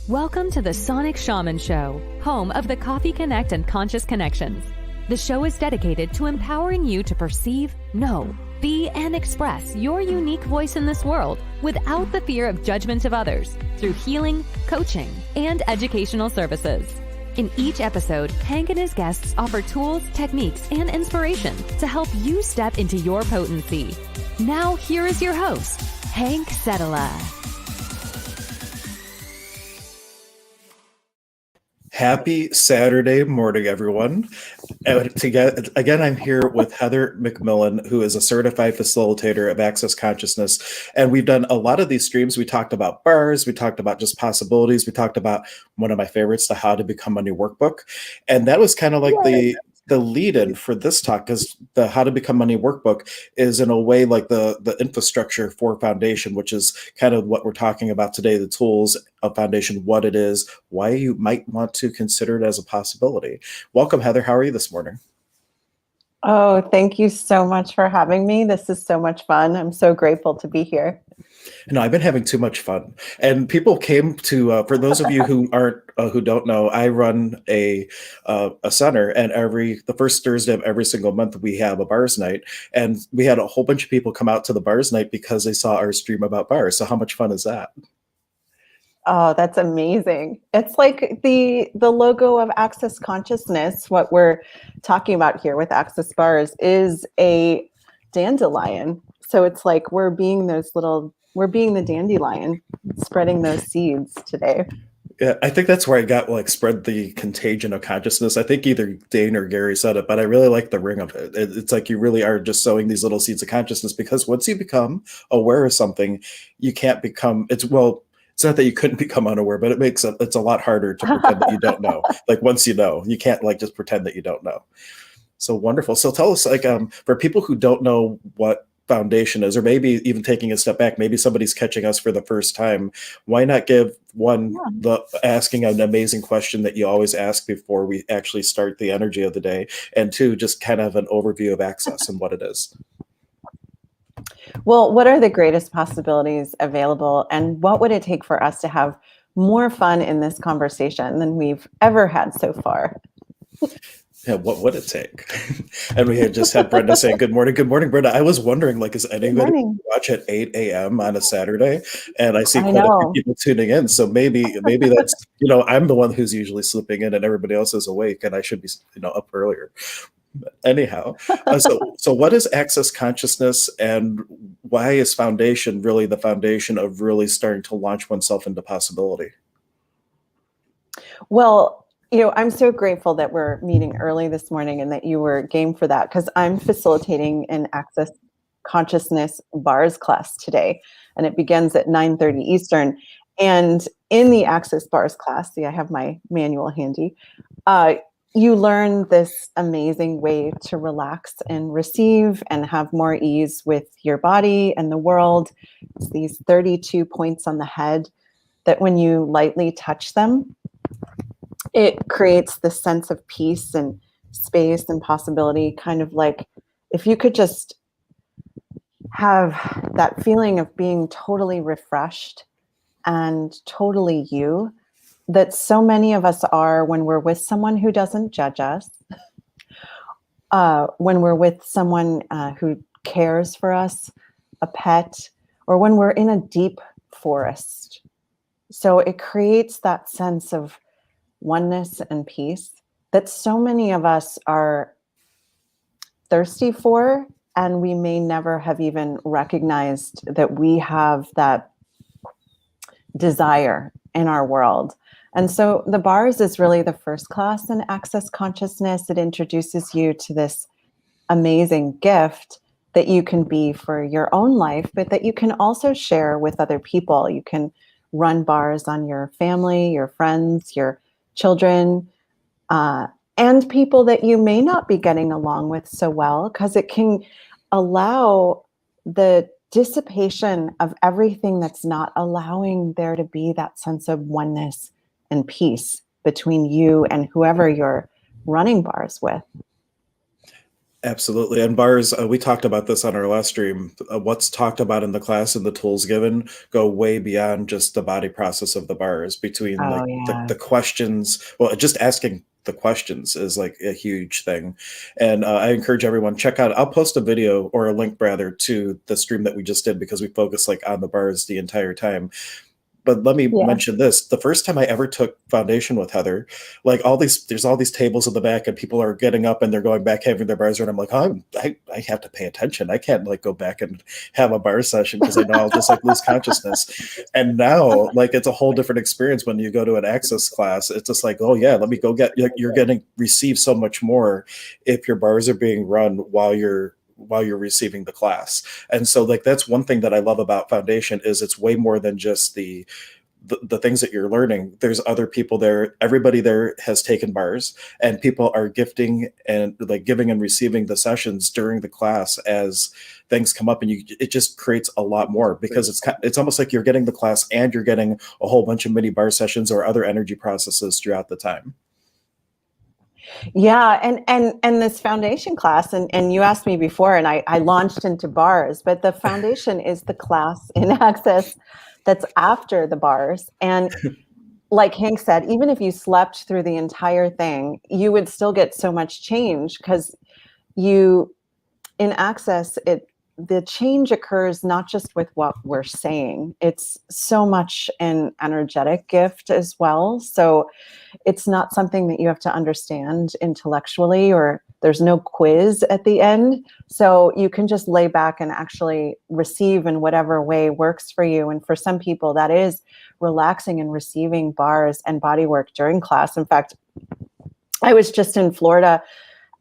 Welcome to the Sonic Shaman Show, home of the Coffee Connect and Conscious Connections. The show is dedicated to empowering you to perceive, know, be, and express your unique voice in this world without the fear of judgment of others through healing, coaching, and educational services. In each episode, Hank and his guests offer tools, techniques, and inspiration to help you step into your potency. Now, here is your host, Hank Setala. Happy Saturday morning, everyone. Again, I'm here with Heather MacMillian, who is a certified facilitator of access consciousness. And we've done a lot of these streams. We talked about bars. We talked about just possibilities. We talked about one of my favorites, the How to Become Money Workbook. And that was kind of like the lead-in for this talk, because the How to Become Money Workbook is in a way like the infrastructure for Foundation, which is kind of what we're talking about today, the tools of Foundation, what it is, why you might want to consider it as a possibility. Welcome, Heather. How are you this morning? Oh, thank you so much for having me. This is so much fun. I'm so grateful to be here. No, I've been having too much fun, and people came to. For those of you who aren't, who don't know, I run a center, and the first Thursday of every single month we have a bars night, and we had a whole bunch of people come out to the bars night because they saw our stream about bars. So how much fun is that? Oh, that's amazing. It's like the logo of Access Consciousness. What we're talking about here with Access Bars is a dandelion. So it's like we're being the dandelion, spreading those seeds today. Yeah, I think that's where I got spread the contagion of consciousness. I think either Dane or Gary said it, but I really like the ring of it. It's like you really are just sowing these little seeds of consciousness, because once you become aware of something, you can't become, it's not that you couldn't become unaware, but it's a lot harder to pretend that you don't know. Like once you know, you can't just pretend that you don't know. So wonderful. So tell us, for people who don't know what Foundation is, or maybe even taking a step back, maybe somebody's catching us for the first time, why not give asking an amazing question that you always ask before we actually start the energy of the day, and two, just kind of an overview of access and what it is. Well, what are the greatest possibilities available, and what would it take for us to have more fun in this conversation than we've ever had so far? Yeah, what would it take? And we had just had Brenda saying, good morning, Brenda. I was wondering, is anybody watch at 8 a.m. on a Saturday? And I see quite a few people tuning in. So maybe that's, I'm the one who's usually sleeping in and everybody else is awake, and I should be, up earlier. But anyhow, so what is access consciousness, and why is Foundation really the foundation of really starting to launch oneself into possibility? Well, I'm so grateful that we're meeting early this morning and that you were game for that, because I'm facilitating an Access Consciousness Bars class today, and it begins at 9:30 Eastern. And in the Access Bars class, I have my manual handy, you learn this amazing way to relax and receive and have more ease with your body and the world. It's these 32 points on the head that when you lightly touch them, it creates this sense of peace and space and possibility, kind of like if you could just have that feeling of being totally refreshed and totally you, that so many of us are when we're with someone who doesn't judge us, when we're with someone who cares for us, a pet, or when we're in a deep forest. So it creates that sense of oneness and peace that so many of us are thirsty for, and we may never have even recognized that we have that desire in our world. And so the bars is really the first class in Access Consciousness. It introduces you to this amazing gift that you can be for your own life, but that you can also share with other people. You can run bars on your family, your friends, your children, and people that you may not be getting along with so well, because it can allow the dissipation of everything that's not allowing there to be that sense of oneness and peace between you and whoever you're running bars with. Absolutely. And bars, we talked about this on our last stream. What's talked about in the class and the tools given go way beyond just the body process of the bars, between Oh like yeah. the questions. Well, just asking the questions is like a huge thing. And I encourage everyone, check out, I'll post a video or a link rather to the stream that we just did, because we focus like on the bars the entire time. But let me Yeah. mention this. The first time I ever took foundation with Heather, like there's all these tables in the back and people are getting up and they're going back having their bars. And I'm like, oh, I have to pay attention. I can't like go back and have a bar session because I know I'll just like lose consciousness. And now like it's a whole different experience when you go to an access class. It's just like, oh yeah, let me go you're getting receive so much more if your bars are being run while you're receiving the class. And so like that's one thing that I love about foundation is it's way more than just the things that you're learning. There's other people there. Everybody there has taken bars, and people are gifting and like giving and receiving the sessions during the class as things come up, and it just creates a lot more, because it's almost like you're getting the class and you're getting a whole bunch of mini bar sessions or other energy processes throughout the time. Yeah, and this foundation class, and you asked me before, and I launched into bars, but the foundation is the class in Access that's after the bars. And like Hank said, even if you slept through the entire thing, you would still get so much change, because you in Access, the change occurs not just with what we're saying. It's so much an energetic gift as well. So it's not something that you have to understand intellectually, or there's no quiz at the end. So you can just lay back and actually receive in whatever way works for you. And for some people, that is relaxing and receiving bars and body work during class. In fact, I was just in Florida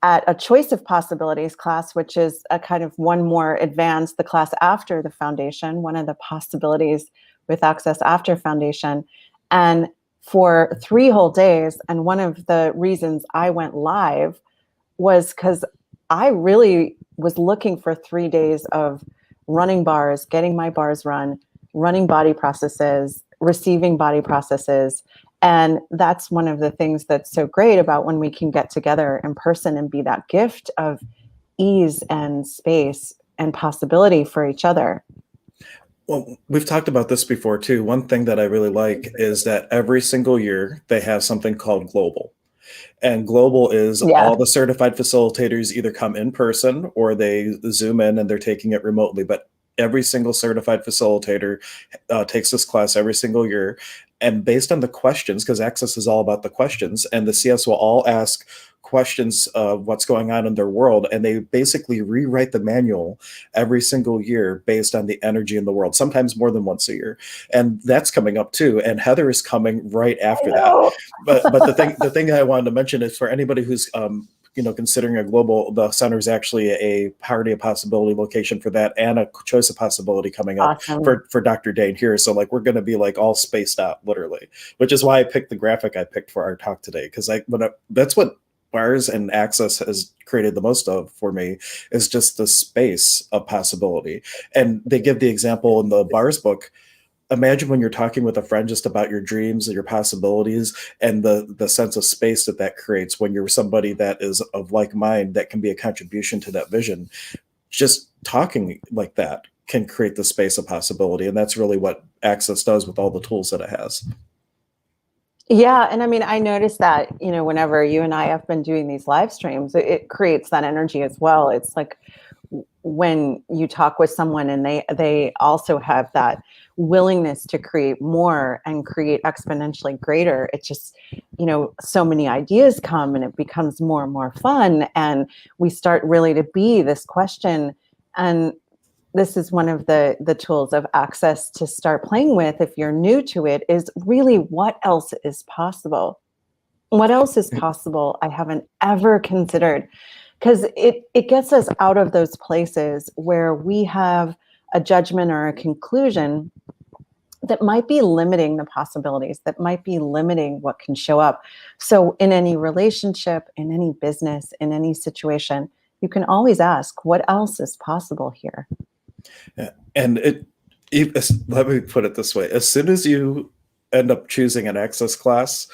at a choice of possibilities class, which is a kind of one more advanced, the class after the foundation, one of the possibilities with Access after foundation. And for 3 whole days, and one of the reasons I went live was because I really was looking for 3 days of running bars, getting my bars run, running body processes, receiving body processes. And that's one of the things that's so great about when we can get together in person and be that gift of ease and space and possibility for each other. Well, we've talked about this before too. One thing that I really like is that every single year they have something called Global. And Global is Yeah. all the certified facilitators either come in person or they Zoom in and they're taking it remotely. But every single certified facilitator takes this class every single year. And based on the questions, because Access is all about the questions, and the CS will all ask questions of what's going on in their world, and they basically rewrite the manual every single year based on the energy in the world, sometimes more than once a year. And that's coming up too. And Heather is coming right after that. But the thing I wanted to mention is for anybody who's considering a Global, the center is actually a Party of Possibility location for that, and a Choice of Possibility coming up for Dr. Dane here. So like we're going to be like all spaced out literally, which is why I picked the graphic I picked for our talk today, because that's what bars and Access has created the most of for me, is just the space of possibility. And they give the example in the bars book. Imagine when you're talking with a friend just about your dreams and your possibilities, and the sense of space that creates when you're somebody that is of like mind that can be a contribution to that vision. Just talking like that can create the space of possibility. And that's really what Access does with all the tools that it has. Yeah. And I mean, I noticed that, whenever you and I have been doing these live streams, it creates that energy as well. It's like when you talk with someone and they also have that willingness to create more and create exponentially greater, it just, so many ideas come and it becomes more and more fun. And we start really to be this question. And this is one of the tools of Access to start playing with, if you're new to it, is really what else is possible? What else is possible I haven't ever considered? Because it gets us out of those places where we have a judgment or a conclusion that might be limiting the possibilities, that might be limiting what can show up. So in any relationship, in any business, in any situation, you can always ask, what else is possible here? Yeah. And let me put it this way. As soon as you end up choosing an Access class,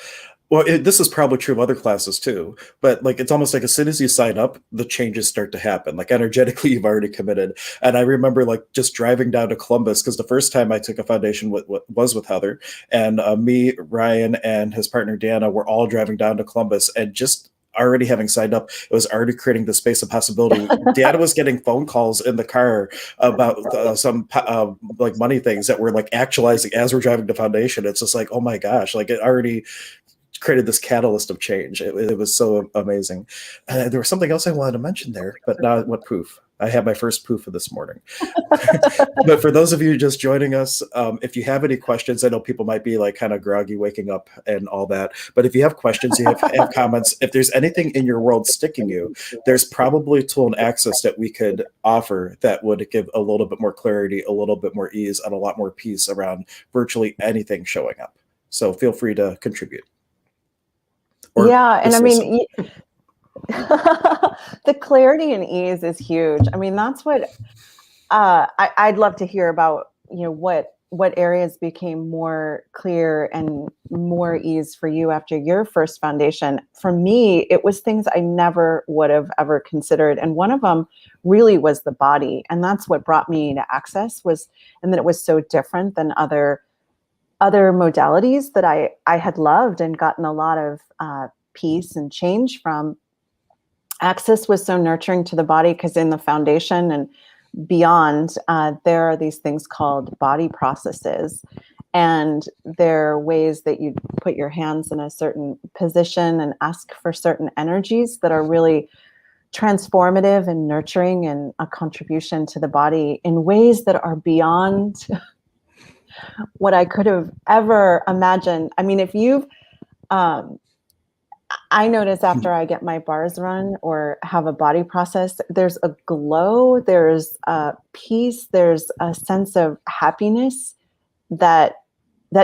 Well, this is probably true of other classes too, but like it's almost like as soon as you sign up, the changes start to happen. Like energetically, you've already committed. And I remember like just driving down to Columbus because the first time I took a foundation was with Heather, and me, Ryan, and his partner Deanna were all driving down to Columbus, and just already having signed up, it was already creating the space of possibility. Dad was getting phone calls in the car about some like money things that were like actualizing as we're driving to foundation. It's just like, oh my gosh, like it already created this catalyst of change. It was so amazing. There was something else I wanted to mention there, but now what poof? I had my first poof of this morning. But for those of you just joining us, if you have any questions, I know people might be like kind of groggy waking up and all that. But if you have questions, you have comments, if there's anything in your world sticking you, there's probably a tool and access that we could offer that would give a little bit more clarity, a little bit more ease, and a lot more peace around virtually anything showing up. So feel free to contribute. Yeah, and I mean, the clarity and ease is huge. I mean, that's what I'd love to hear about. You know, what areas became more clear and more ease for you after your first foundation. For me, it was things I never would have ever considered, and one of them really was the body, and that's what brought me to Access and that it was so different than other modalities that I had loved and gotten a lot of peace and change from. Access was so nurturing to the body because in the foundation and beyond, there are these things called body processes. And they're ways that you put your hands in a certain position and ask for certain energies that are really transformative and nurturing and a contribution to the body in ways that are beyond what I could have ever imagined. I mean, if you've, I notice after I get my bars run or have a body process, there's a glow, there's a peace, there's a sense of happiness that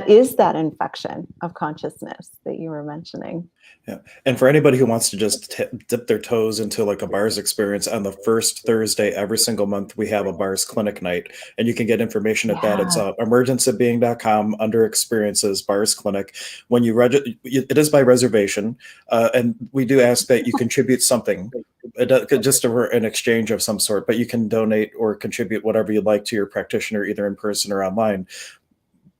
is that infection of consciousness that you were mentioning. Yeah. And for anybody who wants to just dip their toes into like a bars experience, on the first Thursday every single month, we have a bars clinic night, and you can get information at that. It's emergenceofbeing.com under experiences, bars clinic. When you register, it is by reservation. And we do ask that you contribute something, just for an exchange of some sort, but you can donate or contribute whatever you'd like to your practitioner, either in person or online.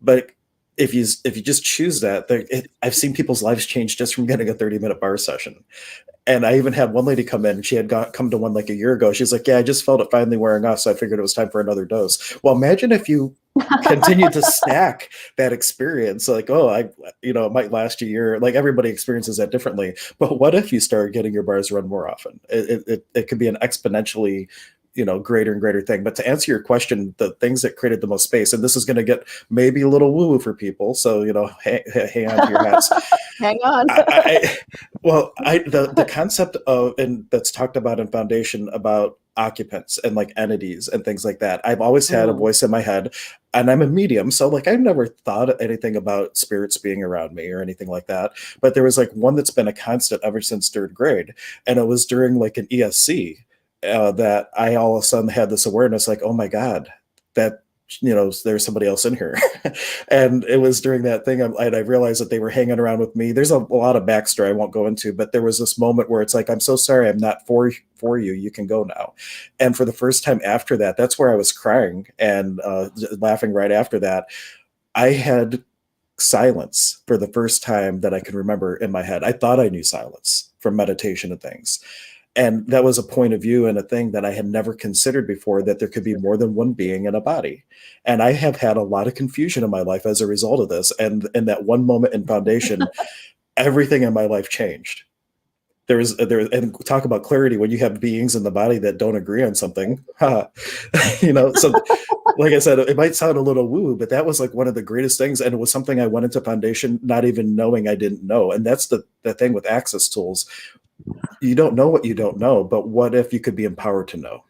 But if you just choose that, I've seen people's lives change just from getting a 30-minute bar session. And I even had one lady come in, she had come to one like a year ago. She's like, yeah, I just felt it finally wearing off, so I figured it was time for another dose. Well, imagine if you continue to stack that experience, like, it might last a year. Like everybody experiences that differently. But what if you start getting your bars run more often? It could be an exponentially greater and greater thing. But to answer your question, the things that created the most space, and this is going to get maybe a little woo-woo for people, so hang on to your hats. Hang on. The concept of, and that's talked about in Foundation, about occupants and like entities and things like that. I've always had a voice in my head, and I'm a medium, so like I've never thought anything about spirits being around me or anything like that. But there was like one that's been a constant ever since third grade, and it was during like an ESC. That I all of a sudden had this awareness, like, oh my God, that there's somebody else in here. And it was during that thing, I realized that they were hanging around with me. There's a lot of backstory I won't go into, but there was this moment where it's like, I'm so sorry, I'm not for you. You can go now. And for the first time after that, that's where I was crying and laughing right after that. I had silence for the first time that I can remember in my head. I thought I knew silence from meditation and things. And that was a point of view and a thing that I had never considered before, that there could be more than one being in a body. And I have had a lot of confusion in my life as a result of this. And in that one moment in Foundation, everything in my life changed. And talk about clarity when you have beings in the body that don't agree on something. So like I said, it might sound a little woo, but that was like one of the greatest things. And it was something I went into Foundation not even knowing I didn't know. And that's the thing with access tools. You don't know what you don't know, but what if you could be empowered to know?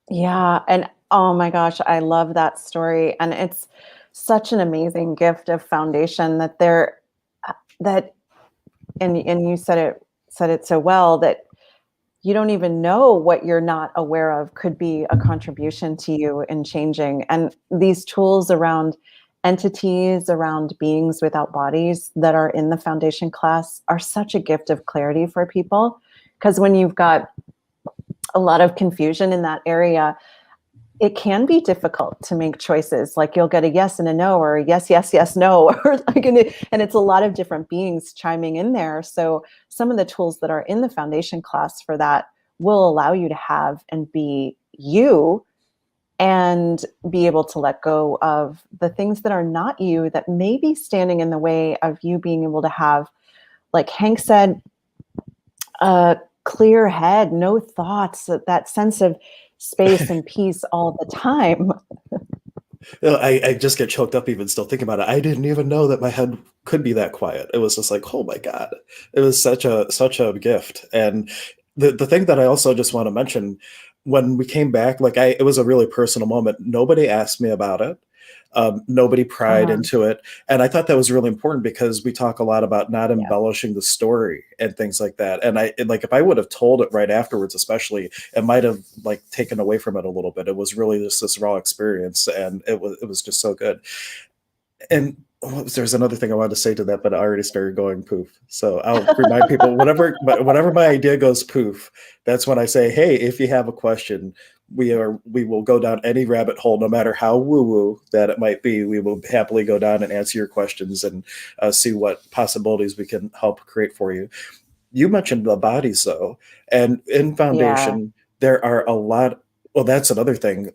Yeah. And oh my gosh, I love that story. And it's such an amazing gift of Foundation and you said it so well, that you don't even know what you're not aware of could be a contribution to you in changing. And these tools around entities, around beings without bodies that are in the foundation class are such a gift of clarity for people. Because when you've got a lot of confusion in that area, it can be difficult to make choices. Like you'll get a yes and a no, or a yes, yes, yes, no, or like, and it's a lot of different beings chiming in there. So some of the tools that are in the foundation class for that will allow you to have and be you, and be able to let go of the things that are not you, that may be standing in the way of you being able to have, like Hank said, a clear head, no thoughts, that sense of space and peace all the time. I just get choked up even still thinking about it. I didn't even know that my head could be that quiet. It was just like, oh my God. It was such a gift. And the thing that I also just want to mention, when we came back, like it was a really personal moment. Nobody asked me about it. Nobody pried into it. And I thought that was really important, because we talk a lot about not embellishing the story and things like that. And like, if I would have told it right afterwards, especially, it might have like taken away from it a little bit. It was really just this raw experience, and it was just so good. And there's another thing I wanted to say to that, but I already started going poof. So I'll remind people, whenever my idea goes poof, that's when I say, hey, if you have a question, we will go down any rabbit hole, no matter how woo-woo that it might be. We will happily go down and answer your questions and see what possibilities we can help create for you. You mentioned the bodies, though, and in foundation, there are a lot. Well, that's another thing.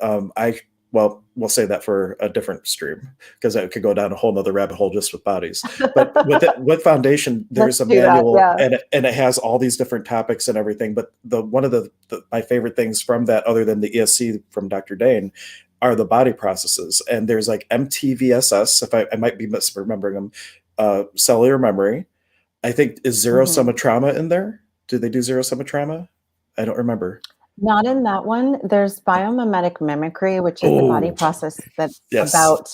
Well, we'll say that for a different stream, because I could go down a whole nother rabbit hole just with bodies. But with foundation, there's a manual, and it has all these different topics and everything. But one of my favorite things from that, other than the ESC from Dr. Dane, are the body processes. And there's like MTVSS, if I might be misremembering them, cellular memory. I think, is zero sum of trauma in there? Do they do zero sum of trauma? I don't remember. Not in that one. There's biomimetic mimicry, which is the body process that's about,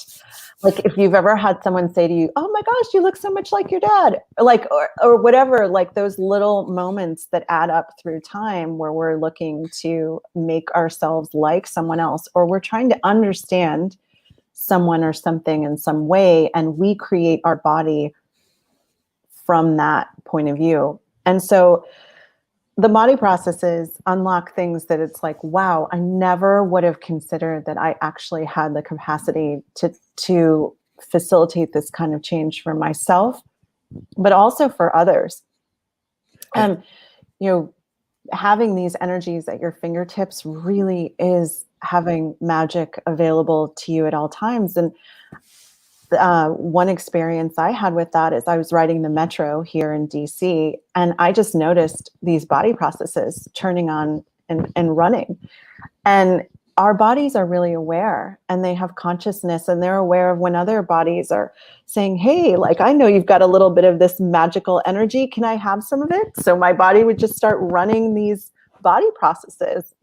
like, if you've ever had someone say to you, oh my gosh, you look so much like your dad, like, or whatever, like those little moments that add up through time, where we're looking to make ourselves like someone else, or we're trying to understand someone or something in some way, and we create our body from that point of view. And so the body processes unlock things that it's like, wow, I never would have considered that I actually had the capacity to facilitate this kind of change for myself, but also for others. Having these energies at your fingertips really is having magic available to you at all times. And one experience I had with that is I was riding the metro here in DC, and I just noticed these body processes turning on and running. And our bodies are really aware, and they have consciousness, and they're aware of when other bodies are saying, hey, like, I know you've got a little bit of this magical energy. Can I have some of it? So my body would just start running these body processes.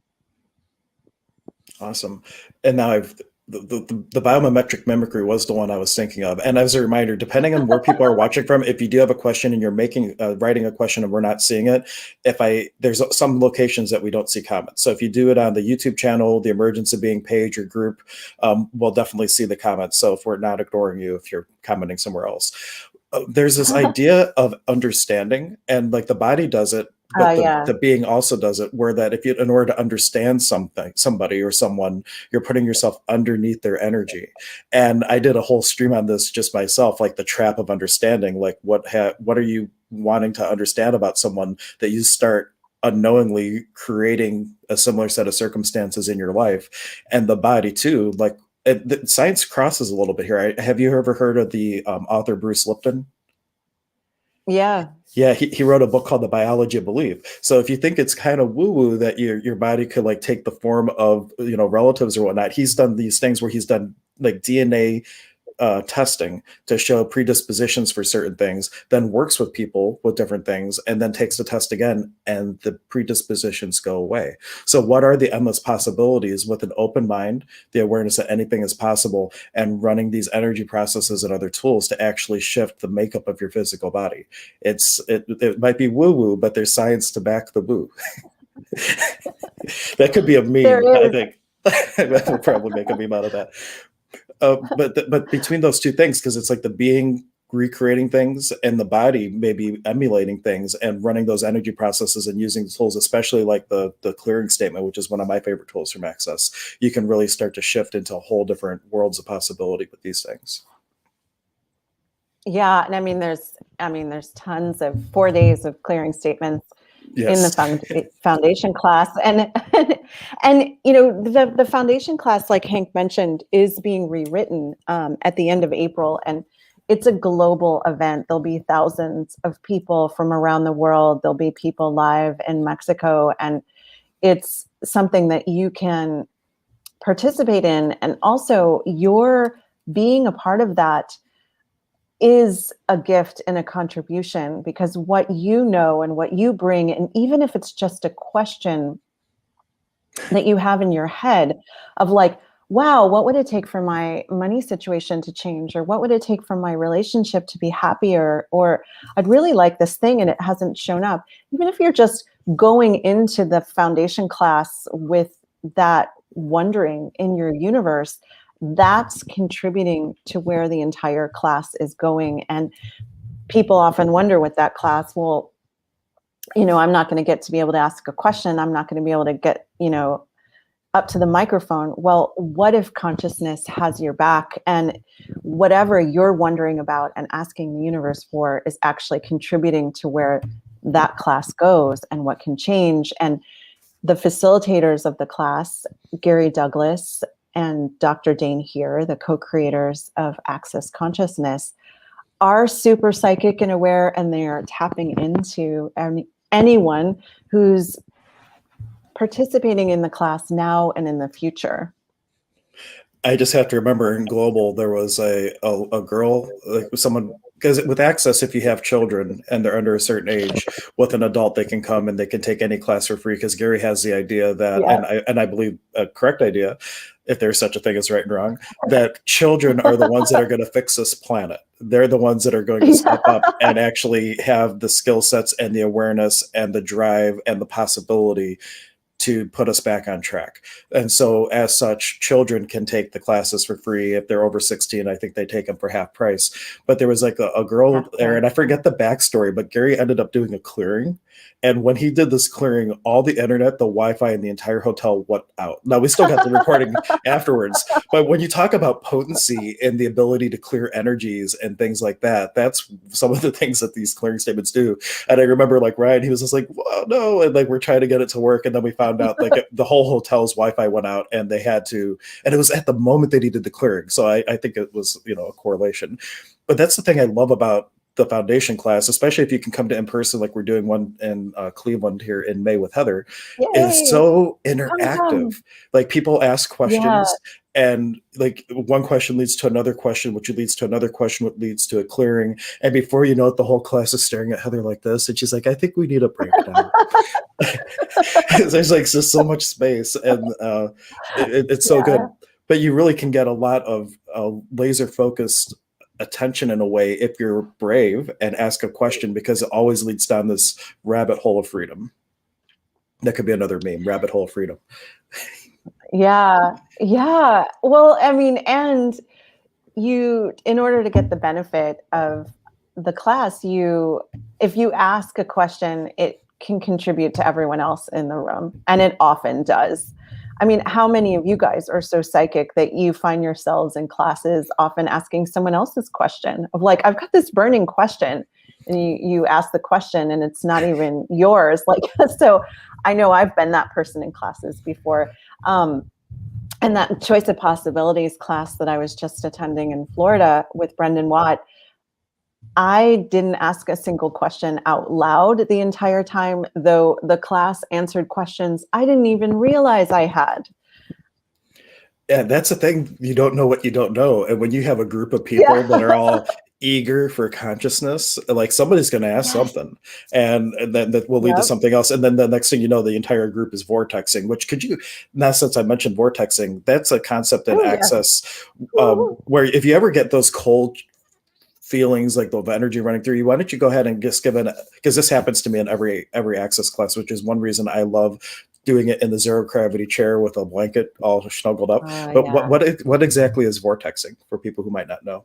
Awesome. And now the biomimetric mimicry was the one I was thinking of. And as a reminder, depending on where people are watching from, if you do have a question and you're writing a question and we're not seeing it, there's some locations that we don't see comments. So if you do it on the YouTube channel, the Emergence of Being page or group, we'll definitely see the comments. So if we're not ignoring you, if you're commenting somewhere else, there's this idea of understanding, and like the body does it, but the being also does it, where that in order to understand somebody or someone, you're putting yourself underneath their energy. And I did a whole stream on this just myself, like the trap of understanding, like what are you wanting to understand about someone, that you start unknowingly creating a similar set of circumstances in your life. And the body too, like science crosses a little bit here. Have you ever heard of the author Bruce Lipton? Yeah. Yeah, he wrote a book called The Biology of Belief. So if you think it's kind of woo-woo that your body could like take the form of, relatives or whatnot, he's done these things where he's done like DNA testing to show predispositions for certain things, then works with people with different things, and then takes the test again, and the predispositions go away. So what are the endless possibilities with an open mind, the awareness that anything is possible, and running these energy processes and other tools to actually shift the makeup of your physical body? It might be woo-woo, but there's science to back the woo. That could be a meme, I think. We'll probably make a meme out of that. But between those two things, because it's like the being recreating things and the body maybe emulating things and running those energy processes and using tools, especially like the clearing statement, which is one of my favorite tools from Access, you can really start to shift into a whole different worlds of possibility with these things. Yeah, and I mean, there's tons of 4 days of clearing statements in the foundation class, and you know, the foundation class, like Hank mentioned, is being rewritten at the end of April, and it's a global event. There'll be thousands of people from around the world. There'll be people live in Mexico, and it's something that you can participate in, and also your being a part of that is a gift and a contribution, because what you know and what you bring, and even if it's just a question that you have in your head of like, wow, what would it take for my money situation to change? Or what would it take for my relationship to be happier? Or I'd really like this thing and it hasn't shown up. Even if you're just going into the foundation class with that wondering in your universe, that's contributing to where the entire class is going. And people often wonder with that class, well, you know, I'm not going to get to be able to ask a question. I'm not going to be able to get, you know, up to the microphone. Well, what if consciousness has your back, and whatever you're wondering about and asking the universe for is actually contributing to where that class goes and what can change? And the facilitators of the class, Gary Douglas and Dr. Dane here, the co-creators of Access Consciousness, are super psychic and aware, and they are tapping into anyone who's participating in the class now and in the future. I just have to remember in Global, there was a girl, like someone, because with Access, if you have children and they're under a certain age, with an adult, they can come and they can take any class for free, because Gary has the idea that, and I believe a correct idea, if there's such a thing as right and wrong, that children are the ones that are going to fix this planet. They're the ones that are going to step up and actually have the skill sets and the awareness and the drive and the possibility to put us back on track. And so as such, children can take the classes for free. If they're over 16, I think they take them for half price. But there was like a girl there, and I forget the backstory, but Gary ended up doing a clearing. And when he did this clearing, all the internet, the Wi-Fi in the entire hotel went out. Now, we still got the recording afterwards. But when you talk about potency and the ability to clear energies and things like that, that's some of the things that these clearing statements do. And I remember like Ryan, he was just like, whoa, no. And like, we're trying to get it to work. And then we found out like the whole hotel's Wi-Fi went out, and they had to, and it was at the moment that he did the clearing. So I think it was, you know, a correlation. But that's the thing I love about the foundation class, especially if you can come to in person, like we're doing one in Cleveland here in May with Heather. Yay! Is so interactive. Like people ask questions, and like one question leads to another question, which leads to another question, which leads to a clearing. And before you know it, the whole class is staring at Heather like this. And she's like, I think we need a breakdown. There's like just so much space, and it's so good. But you really can get a lot of laser focused attention in a way if you're brave and ask a question, because it always leads down this rabbit hole of freedom. That could be another meme, rabbit hole of freedom. Yeah. Well, I mean, and you, in order to get the benefit of the class, if you ask a question, it can contribute to everyone else in the room, and it often does. I mean, how many of you guys are so psychic that you find yourselves in classes often asking someone else's question of like, I've got this burning question, and you ask the question and it's not even yours. Like, so I know I've been that person in classes before. And that Choice of Possibilities class that I was just attending in Florida with Brendan Watt, I didn't ask a single question out loud the entire time, though the class answered questions I didn't even realize I had. Yeah, that's the thing. You don't know what you don't know. And when you have a group of people that are all eager for consciousness, like somebody's going to ask something, and then that will lead to something else. And then the next thing you know, the entire group is vortexing, which now since I mentioned vortexing, that's a concept in Access, where if you ever get those cold feelings like the energy running through you, why don't you go ahead and just give it, because this happens to me in every Access class, which is one reason I love doing it in the zero gravity chair with a blanket all snuggled up. But Yeah. what exactly is vortexing for people who might not know?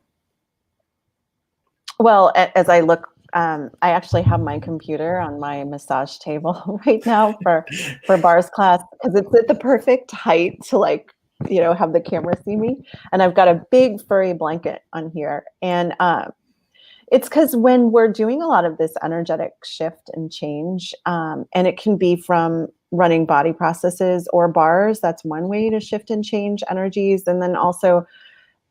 Well, as I look, I actually have my computer on my massage table right now for bars class because it's at the perfect height to like, have the camera see me. And I've got a big furry blanket on here. And it's because when we're doing a lot of this energetic shift and change, and it can be from running body processes or bars, that's one way to shift and change energies. And then also,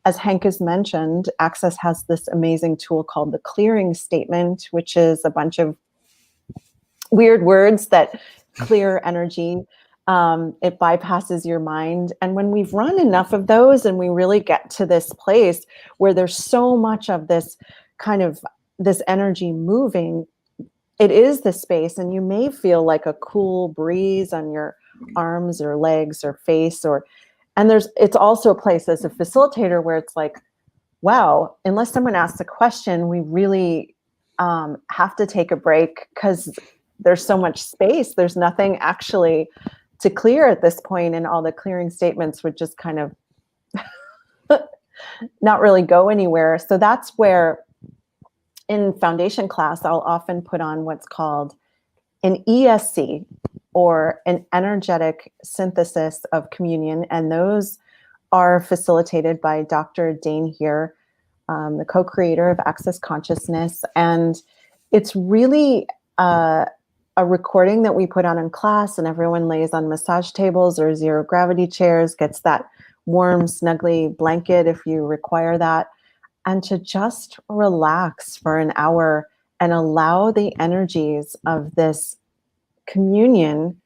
as Hank has mentioned, Access has this amazing tool called the clearing statement, which is a bunch of weird words that clear energy. It bypasses your mind. And when we've run enough of those and we really get to this place where there's so much of this kind of this energy moving, it is the space, and you may feel like a cool breeze on your arms or legs or face, and it's also a place as a facilitator where it's like, wow, unless someone asks a question, we really have to take a break because there's so much space. There's nothing actually to clear at this point, and all the clearing statements would just kind of not really go anywhere. So that's where in foundation class, I'll often put on what's called an ESC, or an energetic synthesis of communion. And those are facilitated by Dr. Dane here, the co-creator of Access Consciousness. And it's really a recording that we put on in class, and everyone lays on massage tables or zero gravity chairs, gets that warm, snuggly blanket if you require that, and to just relax for an hour and allow the energies of this communion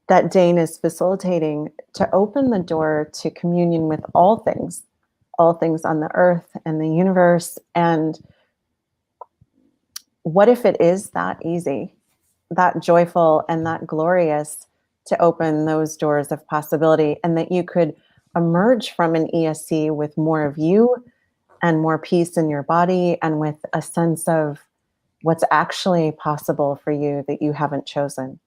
that Dane is facilitating to open the door to communion with all things on the earth and the universe. And what if it is that easy, that joyful, and that glorious to open those doors of possibility, and that you could emerge from an ESC with more of you and more peace in your body, and with a sense of what's actually possible for you that you haven't chosen.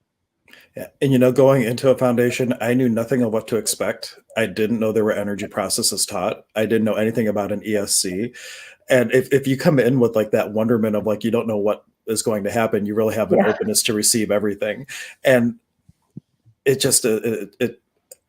Yeah. And going into a foundation, I knew nothing of what to expect. I didn't know there were energy processes taught. I didn't know anything about an ESC. And if you come in with like that wonderment of like, you don't know what is going to happen, you really have an openness to receive everything. And it just,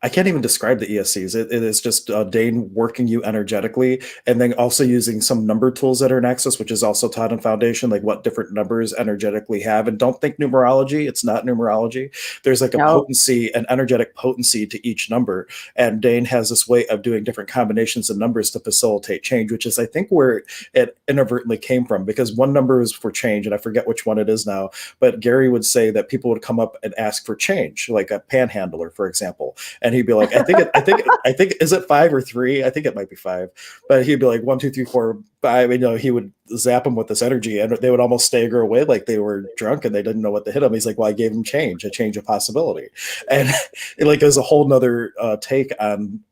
I can't even describe the ESCs. It is just Dane working you energetically, and then also using some number tools that are in Access, which is also taught in Foundation, like what different numbers energetically have. And don't think numerology. It's not numerology. There's like a potency, an energetic potency to each number. And Dane has this way of doing different combinations of numbers to facilitate change, which is, I think, where it inadvertently came from, because one number is for change, and I forget which one it is now. But Gary would say that people would come up and ask for change, like a panhandler, for example. And he'd be like, I think, is it 5 or 3? I think it might be 5. But he'd be like 1, 2, 3, 4, 5. He would zap them with this energy, and they would almost stagger away like they were drunk and they didn't know what to hit them. He's like, well, I gave them change, a change of possibility. And it was a whole nother take on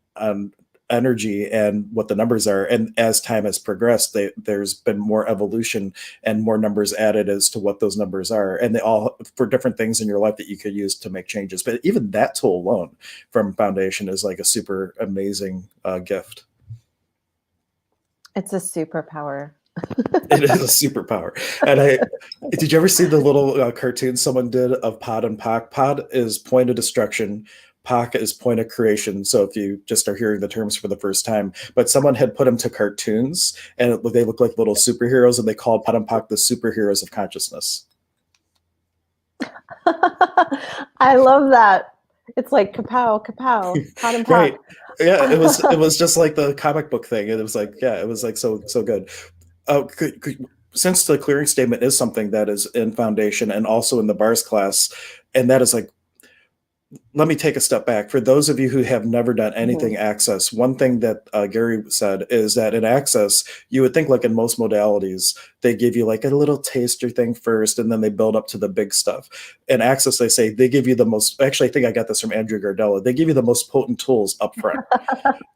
energy and what the numbers are. And as time has progressed, there's been more evolution and more numbers added as to what those numbers are, and they all for different things in your life that you could use to make changes. But even that tool alone from Foundation is like a super amazing gift. It's a superpower. It is a superpower. And did you ever see the little cartoon someone did of Pod and Pock? Pod is point of destruction. Pock is point of creation. So if you just are hearing the terms for the first time, but someone had put them to cartoons, and they look like little superheroes, and they called Pod and Pock the superheroes of consciousness. I love that. It's like kapow, kapow, Pod and Pock. Right. Yeah, it was just like the comic book thing. It was like, yeah, it was like so good. Since the clearing statement is something that is in Foundation and also in the bars class, and that is like, let me take a step back. For those of you who have never done anything Access, one thing that Gary said is that in Access, you would think like in most modalities, they give you like a little taster thing first, and then they build up to the big stuff. In Access, they say they give you the most, actually, I think I got this from Andrew Gardella. They give you the most potent tools up front.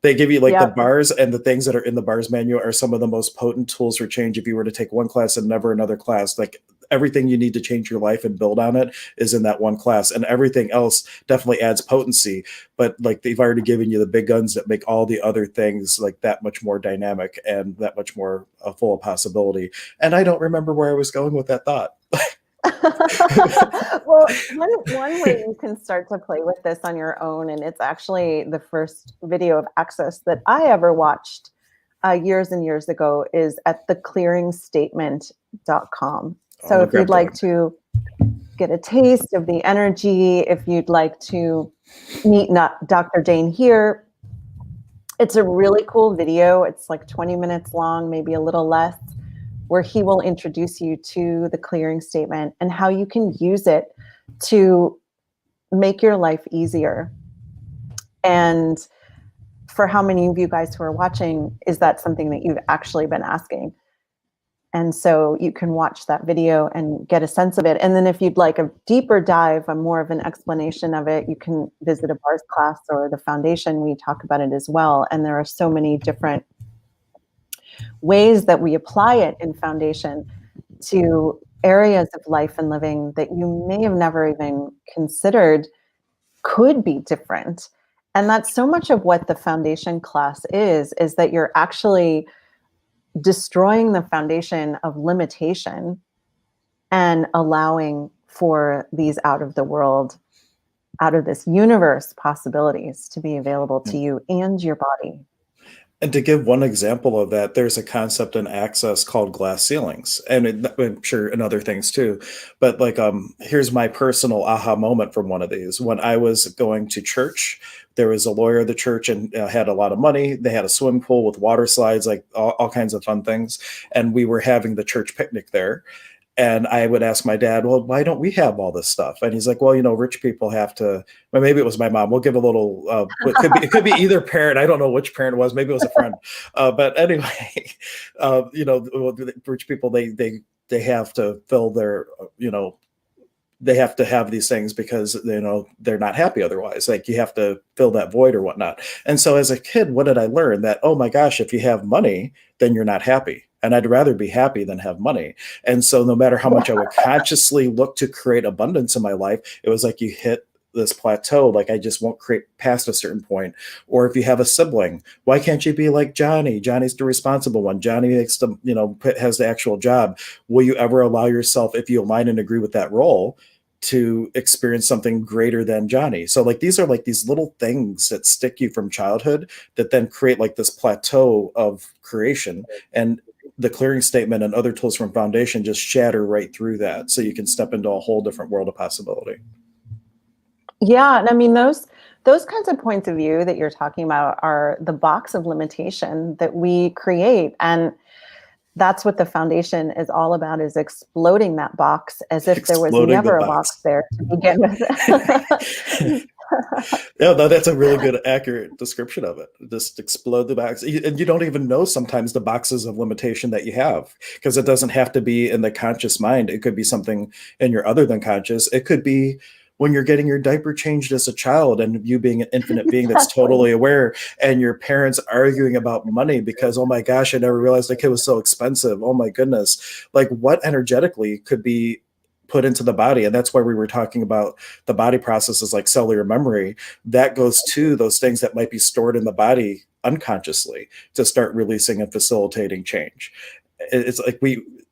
They give you like the bars, and the things that are in the bars manual are some of the most potent tools for change. If you were to take one class and never another class, like everything you need to change your life and build on it is in that one class, and everything else definitely adds potency. But like they've already given you the big guns that make all the other things like that much more dynamic and that much more full of possibility. And I don't remember where I was going with that thought. Well, one way you can start to play with this on your own, and it's actually the first video of Access that I ever watched years and years ago, is at theclearingstatement.com. So if you'd like to get a taste of the energy, if you'd like to meet Dr. Dane here, it's a really cool video. It's like 20 minutes long, maybe a little less, where he will introduce you to the clearing statement and how you can use it to make your life easier. And for how many of you guys who are watching, is that something that you've actually been asking? And so you can watch that video and get a sense of it. And then if you'd like a deeper dive, a more of an explanation of it, you can visit a bars class or the foundation. We talk about it as well. And there are so many different ways that we apply it in foundation to areas of life and living that you may have never even considered could be different. And that's so much of what the foundation class is that you're actually destroying the foundation of limitation and allowing for these out of the world, out of this universe possibilities to be available to you and your body. And to give one example of that, there's a concept in Access called glass ceilings, and I'm sure in other things too. But like, here's my personal aha moment from one of these. When I was going to church, there was a lawyer at the church and had a lot of money. They had a swimming pool with water slides, like all kinds of fun things. And we were having the church picnic there. And I would ask my dad, well, why don't we have all this stuff? And he's like, well, rich people have to, well, maybe it was my mom. We'll give a little, it could be either parent. I don't know which parent it was. Maybe it was a friend. But anyway, rich people, they have to fill their, they have to have these things because, they're not happy otherwise. Like you have to fill that void or whatnot. And so as a kid, what did I learn? That, oh my gosh, if you have money, then you're not happy. And I'd rather be happy than have money. And so no matter how much I would consciously look to create abundance in my life, it was like you hit this plateau, like I just won't create past a certain point. Or if you have a sibling, why can't you be like Johnny? Johnny's the responsible one. Johnny makes the, has the actual job. Will you ever allow yourself, if you align and agree with that role, to experience something greater than Johnny? So like these are like these little things that stick you from childhood that then create like this plateau of creation. And the clearing statement and other tools from foundation just shatter right through that, so you can step into a whole different world of possibility. Yeah, and I mean those kinds of points of view that you're talking about are the box of limitation that we create, and that's what the foundation is all about, is exploding that box as if there was never a box there to begin with. No, that's a really good, accurate description of it. Just explode the box. And you don't even know sometimes the boxes of limitation that you have, because it doesn't have to be in the conscious mind. It could be something in your other than conscious. It could be when you're getting your diaper changed as a child and you being an infinite being that's totally aware, and your parents arguing about money because, oh my gosh, I never realized the kid was so expensive. Oh my goodness. Like what energetically could be put into the body. And that's why we were talking about the body processes like cellular memory. That goes to those things that might be stored in the body unconsciously to start releasing and facilitating change. It's like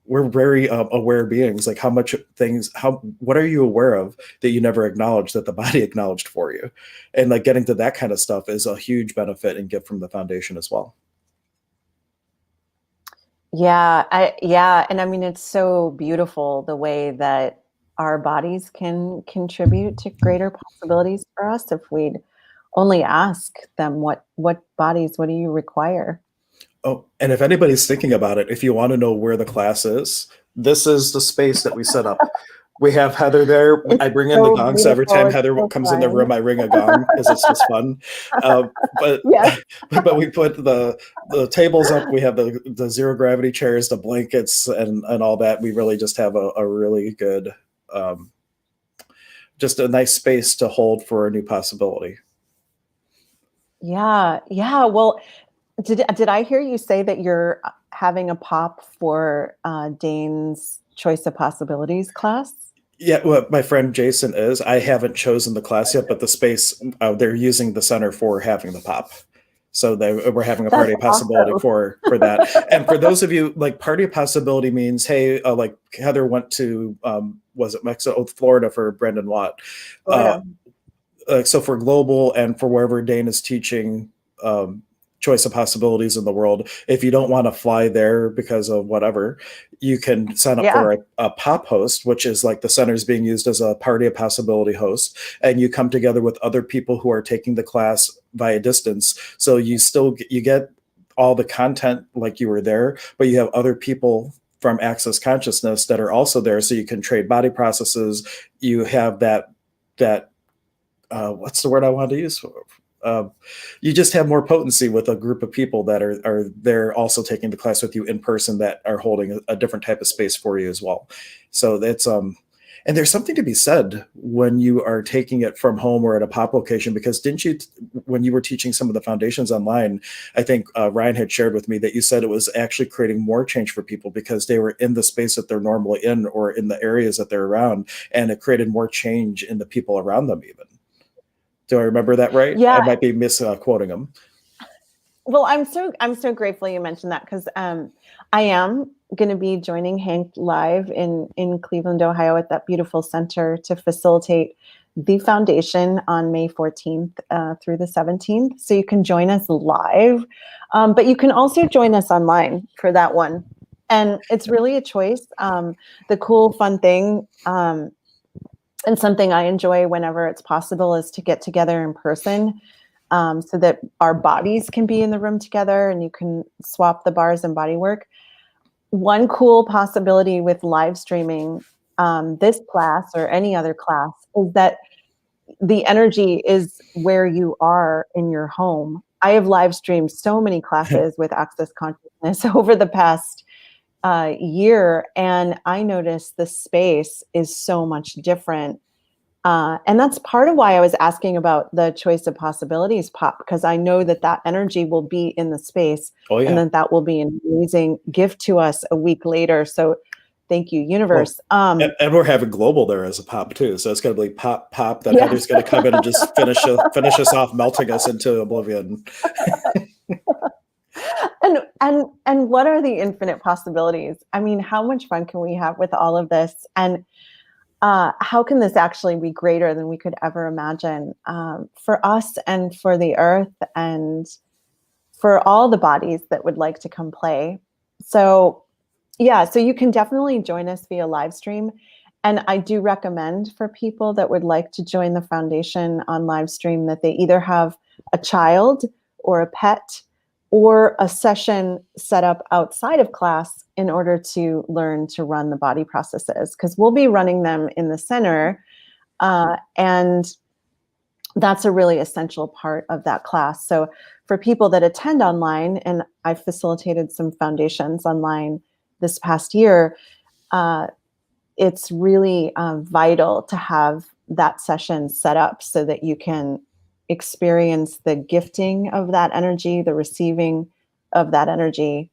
we're very aware beings. Like what are you aware of that you never acknowledged that the body acknowledged for you? And like getting to that kind of stuff is a huge benefit and gift from the foundation as well. Yeah. And I mean, it's so beautiful the way that our bodies can contribute to greater possibilities for us if we'd only ask them, what bodies, what do you require? Oh, and if anybody's thinking about it, if you want to know where the class is, this is the space that we set up. We have Heather there. I bring in the gong, so every time Heather comes in the room, I ring a gong because it's just fun. But we put the tables up. We have the zero gravity chairs, the blankets, and all that. We really just have a really good, just a nice space to hold for a new possibility. Yeah. Well, did I hear you say that you're having a pop for Dane's Choice of Possibilities class? Yeah, well, my friend Jason is. I haven't chosen the class yet, but the space they're using the center for having the pop. So we're having a That's party of possibility awesome. for that. And for those of you, like, party of possibility means, hey, like Heather went to was it Mexico, Florida for Brendan Watt. Florida. So for global and for wherever Dane is teaching choice of possibilities in the world, if you don't want to fly there because of whatever, you can sign up for a pop host, which is like the center is being used as a party of possibility host, and you come together with other people who are taking the class via distance. So you get all the content like you were there, but you have other people from Access Consciousness that are also there, so you can trade body processes. You have that what's the word I want to use? You just have more potency with a group of people that are there also taking the class with you in person, that are holding a different type of space for you as well. So that's and there's something to be said when you are taking it from home or at a pop location, because didn't you, when you were teaching some of the foundations online, I think Ryan had shared with me that you said it was actually creating more change for people because they were in the space that they're normally in or in the areas that they're around, and it created more change in the people around them even. Do I remember that right? Yeah. I might be misquoting them. Well, I'm so grateful you mentioned that, because I am going to be joining Hank live in Cleveland, Ohio, at that beautiful center to facilitate the foundation on May 14th through the 17th. So you can join us live, but you can also join us online for that one. And it's really a choice. The cool, fun thing, and something I enjoy whenever it's possible, is to get together in person, so that our bodies can be in the room together and you can swap the bars and body work. One cool possibility with live streaming this class or any other class is that the energy is where you are in your home. I have live streamed so many classes with Access Consciousness over the past year, and I noticed the space is so much different. And that's part of why I was asking about the Choice of Possibilities pop, because I know that energy will be in the space. Oh, yeah. And then that will be an amazing gift to us a week later. So thank you, universe. And we're having global there as a pop too. So it's going to be pop. Then Heather's going to come in and just finish us off, melting us into oblivion. And what are the infinite possibilities? I mean, how much fun can we have with all of this? And how can this actually be greater than we could ever imagine, for us and for the earth and for all the bodies that would like to come play? So yeah, so you can definitely join us via live stream. And I do recommend for people that would like to join the foundation on live stream that they either have a child or a pet or a session set up outside of class in order to learn to run the body processes, because we'll be running them in the center. And that's a really essential part of that class. So for people that attend online, and I facilitated some foundations online this past year, it's really vital to have that session set up so that you can experience the gifting of that energy, the receiving of that energy,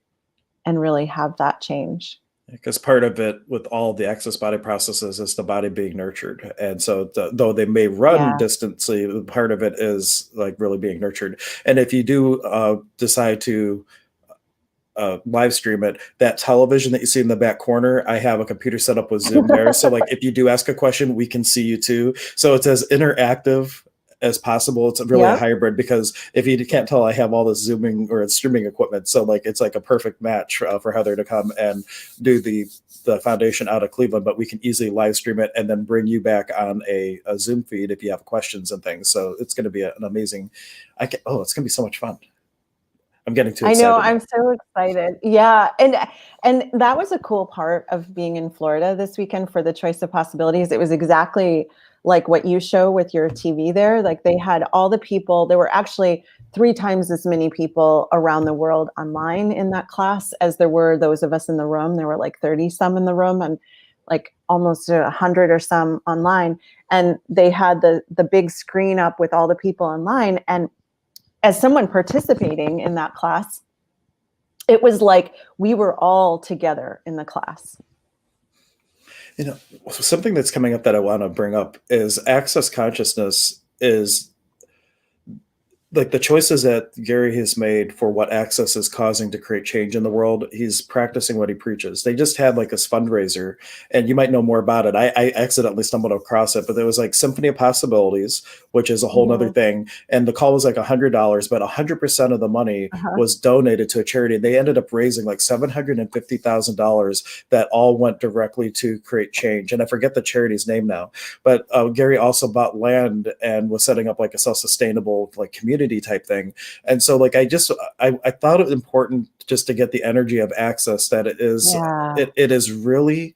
and really have that change. Because part of it with all the access body processes is the body being nurtured. And so though they may run distantly, part of it is like really being nurtured. And if you do decide to live stream it, that television that you see in the back corner, I have a computer set up with Zoom there. So like if you do ask a question, we can see you too. So it's as interactive as possible. It's really a hybrid, because if you can't tell, I have all this zooming or streaming equipment. So like it's like a perfect match for Heather to come and do the foundation out of Cleveland, but we can easily live stream it and then bring you back on a Zoom feed if you have questions and things. So it's going to be an amazing, it's going to be so much fun. I'm getting too excited. I know, I'm so excited. Yeah. And that was a cool part of being in Florida this weekend for the Choice of Possibilities. It was exactly like what you show with your TV there. Like they had all the people, there were actually 3 times as many people around the world online in that class as there were those of us in the room. There were like 30 some in the room and like almost 100 or some online. And they had the big screen up with all the people online. And as someone participating in that class, it was like we were all together in the class. You know, something that's coming up that I want to bring up is access consciousness is like the choices that Gary has made for what access is causing to create change in the world. He's practicing what he preaches. They just had like this fundraiser, and you might know more about it. I accidentally stumbled across it, but there was like Symphony of Possibilities, which is a whole nother thing. And the call was like $100, but 100% of the money was donated to a charity. They ended up raising like $750,000 that all went directly to create change. And I forget the charity's name now, but Gary also bought land and was setting up like a self-sustainable like community type thing. And so like I thought it important just to get the energy of access, that it is it is really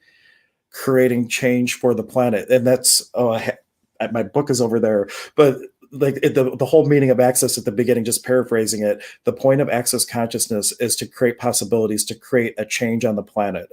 creating change for the planet. And that's my book is over there, but like the whole meaning of access at the beginning, just paraphrasing it, the point of access consciousness is to create possibilities, to create a change on the planet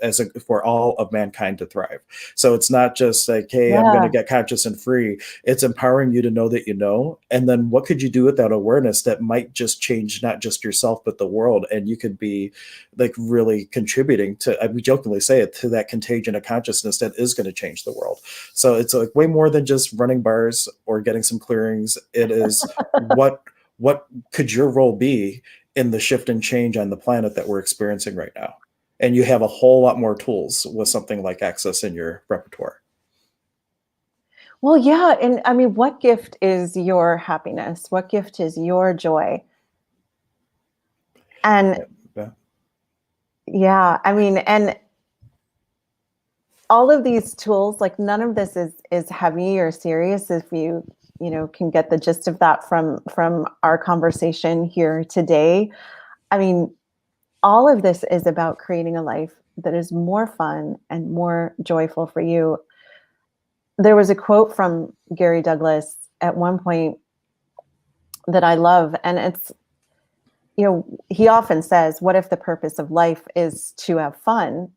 for all of mankind to thrive. So it's not just like, hey, I'm going to get conscious and free. It's empowering you to know that you know. And then what could you do with that awareness that might just change not just yourself, but the world? And you could be like really contributing to, we jokingly say it, to that contagion of consciousness that is going to change the world. So it's like way more than just running bars or getting some clearings. It is what could your role be in the shift and change on the planet that we're experiencing right now? And you have a whole lot more tools with something like access in your repertoire. Well, yeah. And I mean, what gift is your happiness? What gift is your joy? And I mean, and all of these tools, like none of this is heavy or serious if you can get the gist of that from our conversation here today. I mean, all of this is about creating a life that is more fun and more joyful for you. There was a quote from Gary Douglas at one point that I love, and it's, he often says, what if the purpose of life is to have fun?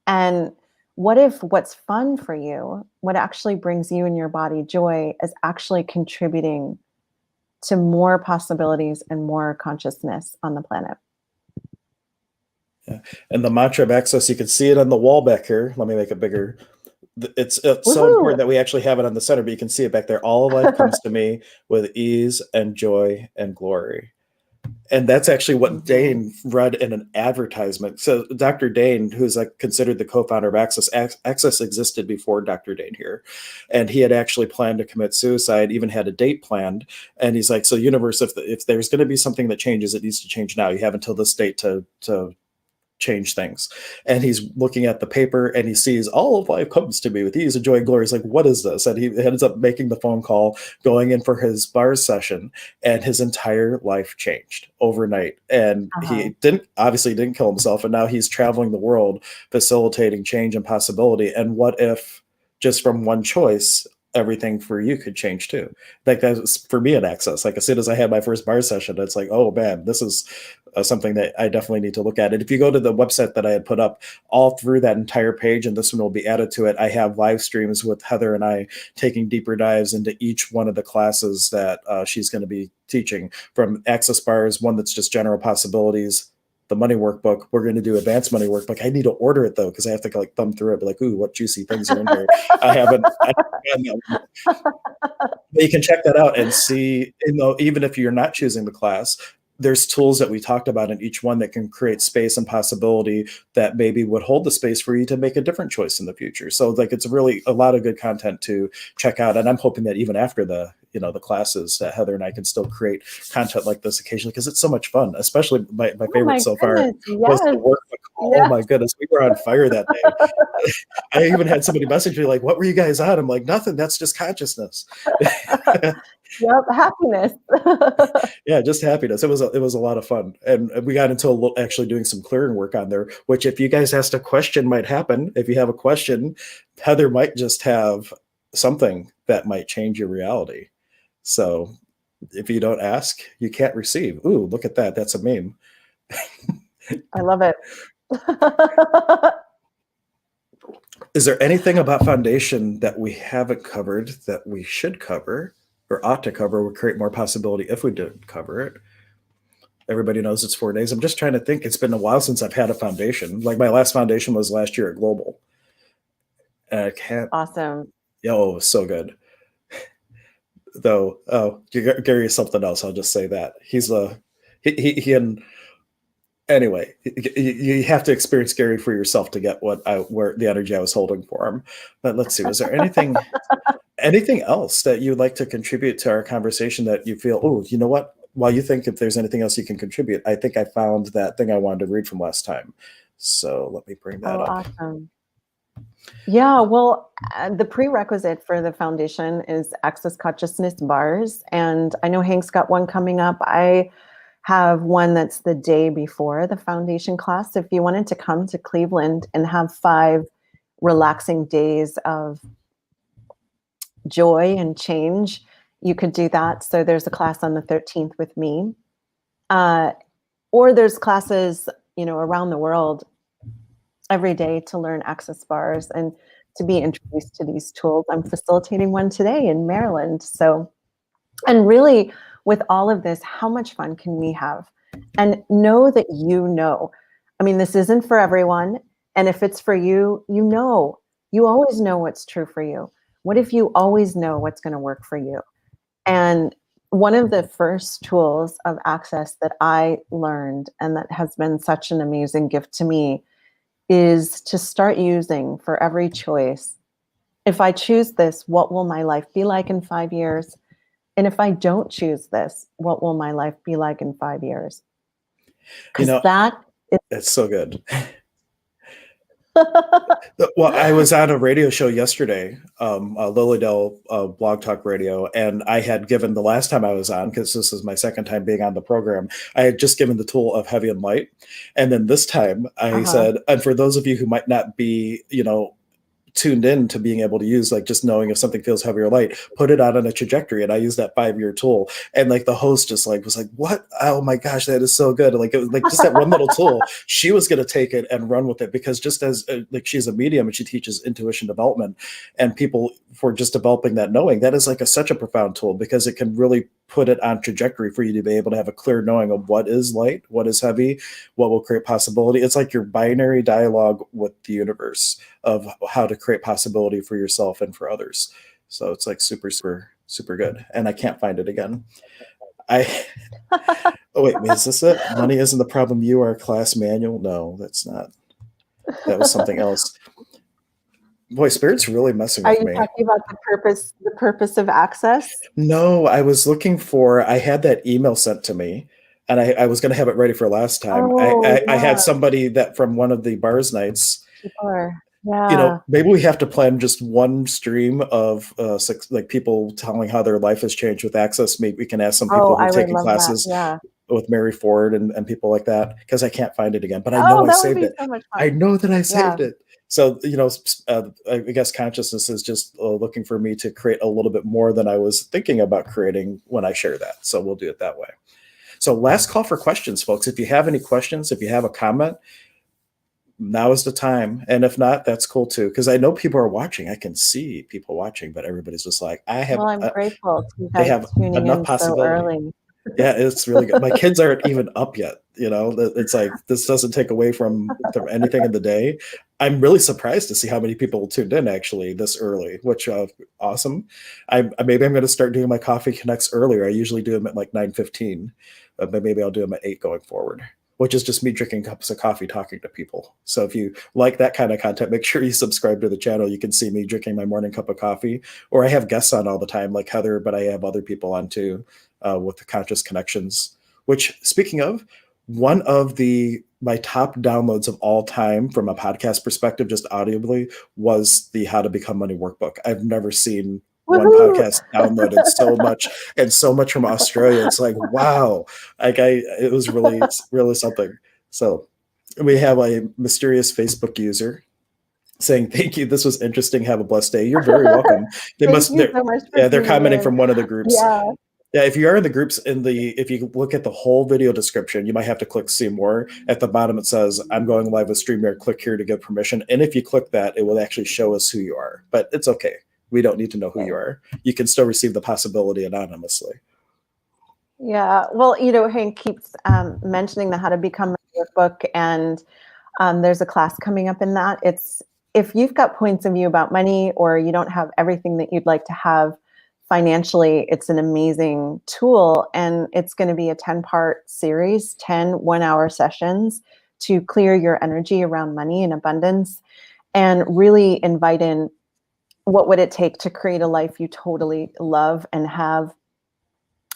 And what if what's fun for you, what actually brings you and your body joy, is actually contributing to more possibilities and more consciousness on the planet? Yeah. And the mantra of access, you can see it on the wall back here. Let me make it bigger. It's so important that we actually have it on the center, but you can see it back there. All of life comes to me with ease and joy and glory. And that's actually what Dane read in an advertisement. So Dr. Dane, who's like considered the co-founder of Access, Access existed before Dr. Dane here. And he had actually planned to commit suicide, even had a date planned. And he's like, so universe, if there's going to be something that changes, it needs to change now. You have until this date to change things. And he's looking at the paper and he sees all of life comes to me with ease and joy and glory. He's like, what is this? And he ends up making the phone call, going in for his bars session, and his entire life changed overnight. And he obviously didn't kill himself. And now he's traveling the world facilitating change and possibility. And what if just from one choice, everything for you could change too? Like that's for me an access. Like as soon as I had my first bar session, it's like, oh man, this is something that I definitely need to look at. And if you go to the website that I had put up, all through that entire page, and this one will be added to it, I have live streams with Heather and I taking deeper dives into each one of the classes that she's going to be teaching, from access bars, one that's just general possibilities, the money workbook. We're going to do advanced money workbook. I need to order it though, because I have to like thumb through it, be like, ooh, what juicy things are in here. I haven't but you can check that out and see, even if you're not choosing the class, there's tools that we talked about in each one that can create space and possibility that maybe would hold the space for you to make a different choice in the future. So like, it's really a lot of good content to check out. And I'm hoping that even after the classes, that Heather and I can still create content like this occasionally, because it's so much fun. Especially my favorite so far was the workbook. Oh my goodness, we were on fire that day. I even had somebody message me like, what were you guys on? I'm like, nothing, that's just consciousness. Yep, happiness. Yeah, just happiness. It was a lot of fun. And we got into actually doing some clearing work on there, which if you guys asked a question might happen. If you have a question, Heather might just have something that might change your reality. So if you don't ask, you can't receive. Ooh, look at that. That's a meme. I love it. Is there anything about foundation that we haven't covered that we should cover or ought to cover? Would create more possibility if we did cover it. Everybody knows it's 4 days. I'm just trying to think. It's been a while since I've had a foundation. Like my last foundation was last year at Global. And I can't. Awesome. Oh, so good. Though, Gary is something else. I'll just say that he's he and anyway, you have to experience Gary for yourself to get where the energy I was holding for him. But let's see, was there anything else that you'd like to contribute to our conversation that you feel, oh, you know what? While you think if there's anything else you can contribute, I think I found that thing I wanted to read from last time. So let me bring that up. Awesome. Yeah, well, the prerequisite for the foundation is access consciousness bars. And I know Hank's got one coming up. I have one that's the day before the foundation class. If you wanted to come to Cleveland and have 5 relaxing days of joy and change, you could do that. So there's a class on the 13th with me. Or there's classes, around the world every day to learn access bars and to be introduced to these tools. I'm facilitating one today in Maryland. So, and really with all of this, how much fun can we have? And know that I mean, this isn't for everyone. And if it's for you, you always know what's true for you. What if you always know what's going to work for you? And one of the first tools of access that I learned, and that has been such an amazing gift to me, is to start using for every choice. If I choose this, what will my life be like in 5 years? And if I don't choose this, what will my life be like in 5 years? Because that's so good. Well, I was on a radio show yesterday, Lilydale Blog Talk Radio, and I had given the last time I was on, because this is my second time being on the program, I had just given the tool of heavy and light. And then this time I said, and for those of you who might not be, tuned in to being able to use, like, just knowing if something feels heavy or light, put it out on a trajectory. And I used that 5-year tool, and like the host just was like, what? Oh my gosh, that is so good. Like, it was like just that one little tool. She was going to take it and run with it, because just as like she's a medium and she teaches intuition development, and people for just developing that knowing, that is like such a profound tool, because it can really put it on trajectory for you to be able to have a clear knowing of what is light, what is heavy, what will create possibility. It's like your binary dialogue with the universe of how to create possibility for yourself and for others. So it's like super, super, super good. And I can't find it again. Oh wait, is this it? Money isn't the problem. You are class manual. No, that's not. That was something else. Boy, Spirit's really messing with me. Are you talking about the purpose of access? No, I was looking for, I had that email sent to me, and I was going to have it ready for last time. I had somebody that from one of the bars nights. Sure. Yeah. Maybe we have to plan just one stream of like people telling how their life has changed with access. Maybe we can ask some people who've taken classes with Mary Ford and people like that, because I can't find it again. But I know I saved it. So much fun. I know that I saved it. So, I guess consciousness is just looking for me to create a little bit more than I was thinking about creating when I share that. So we'll do it that way. So last call for questions, folks. If you have any questions, if you have a comment, now is the time. And if not, that's cool too, because I know people are watching. I can see people watching, but everybody's just like, I'm grateful to they have tuning enough in possibility. so early. Yeah, it's really good. My kids aren't even up yet. It's like, this doesn't take away from anything in the day. I'm really surprised to see how many people tuned in actually this early, which awesome. Maybe I'm going to start doing my Coffee Connects earlier. I usually do them at like 9:15, but maybe I'll do them at 8 going forward, which is just me drinking cups of coffee, talking to people. So if you like that kind of content, make sure you subscribe to the channel. You can see me drinking my morning cup of coffee, or I have guests on all the time like Heather, but I have other people on too with the Conscious Connections, which, speaking of, one of my top downloads of all time from a podcast perspective, just audibly, was the How to Become Money workbook. I've never seen one podcast downloaded so much, and so much from Australia. It's like, wow. It was really, really something. So we have a mysterious Facebook user saying, thank you. This was interesting. Have a blessed day. You're very welcome. They're commenting from one of the groups. Yeah, if you are in the groups, if you look at the whole video description, you might have to click see more. At the bottom, it says, I'm going live with StreamYard. Click here to give permission. And if you click that, it will actually show us who you are. But it's okay. We don't need to know who you are. You can still receive the possibility anonymously. Yeah. Well, Hank keeps mentioning the How to Become a workbook, and there's a class coming up in that. It's if you've got points of view about money, or you don't have everything that you'd like to have financially, it's an amazing tool. And it's going to be a 10-part series, 10 one-hour sessions to clear your energy around money and abundance, and really invite in what would it take to create a life you totally love and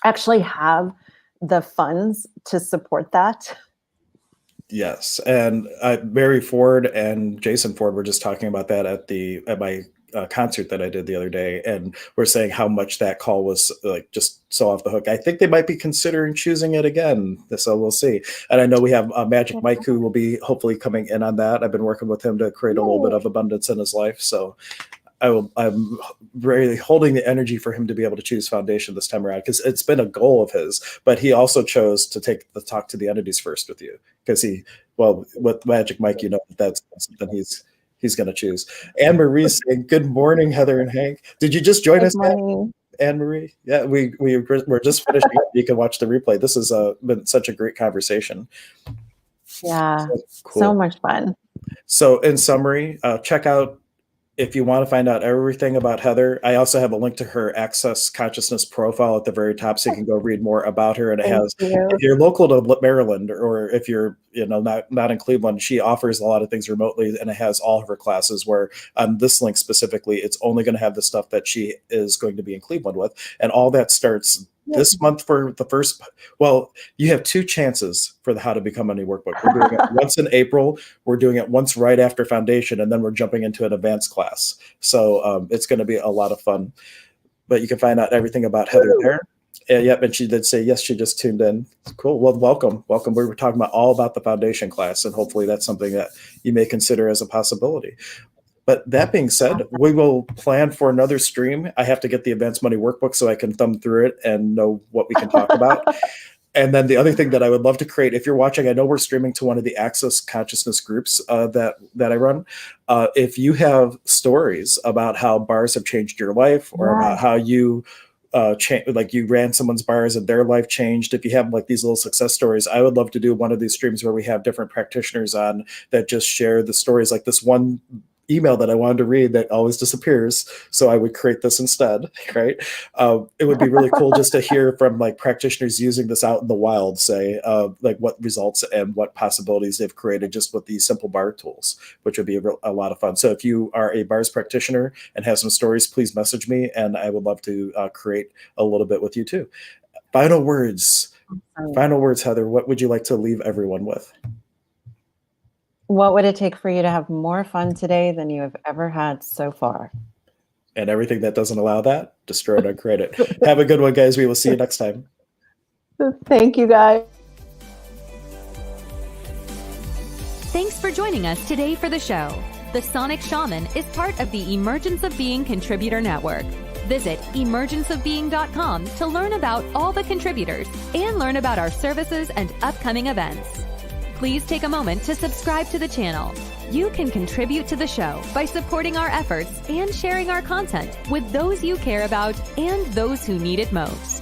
actually have the funds to support that. Yes, and Mary Ford and Jason Ford were just talking about that at my concert that I did the other day, and we're saying how much that call was like just so off the hook. I think they might be considering choosing it again, so we'll see. And I know we have Magic Mike, who will be hopefully coming in on that. I've been working with him to create a little bit of abundance in his life, so I'm really holding the energy for him to be able to choose foundation this time around, because it's been a goal of his, but he also chose to take the talk to the entities first with you, because with Magic Mike, that's something he's going to choose. Anne Marie saying, good morning, Heather and Hank. Did you just join us, Anne Marie? Yeah, we're just finishing up. You can watch the replay. This has been such a great conversation. Yeah, so much fun. So in summary, check out, if you want to find out everything about Heather, I also have a link to her Access Consciousness profile at the very top, so you can go read more about her. And it has, if you're local to Maryland, or if you're not in Cleveland, she offers a lot of things remotely, and it has all of her classes. Where on this link specifically, it's only going to have the stuff that she is going to be in Cleveland with, and all that starts this month for the first. Well, you have 2 chances for the How to Become Money workbook. We're doing it once in April. We're doing it once right after foundation, and then we're jumping into an advanced class. So it's going to be a lot of fun. But you can find out everything about Heather there. Yep, and she did say yes. She just tuned in. Cool. Well, welcome. We were talking all about the foundation class, and hopefully that's something that you may consider as a possibility. But that being said, we will plan for another stream. I have to get the Advanced Money Workbook so I can thumb through it and know what we can talk about. And then the other thing that I would love to create, if you're watching, I know we're streaming to one of the Access Consciousness groups that I run. If you have stories about how bars have changed your life, or about how you like you ran someone's bars and their life changed, if you have like these little success stories, I would love to do one of these streams where we have different practitioners on that just share the stories. Like this one email that I wanted to read that always disappears, so I would create this instead, right? It would be really cool just to hear from like practitioners using this out in the wild, say like what results and what possibilities they've created just with these simple bar tools, which would be a lot of fun. So if you are a bars practitioner and have some stories, please message me, and I would love to create a little bit with you too. Final words, Heather, what would you like to leave everyone with? What would it take for you to have more fun today than you have ever had so far? And everything that doesn't allow that, destroy it, uncreate it. Have a good one, guys. We will see you next time. Thank you, guys. Thanks for joining us today for the show. The Sonic Shaman is part of the Emergence of Being Contributor Network. Visit emergenceofbeing.com to learn about all the contributors and learn about our services and upcoming events. Please take a moment to subscribe to the channel. You can contribute to the show by supporting our efforts and sharing our content with those you care about and those who need it most.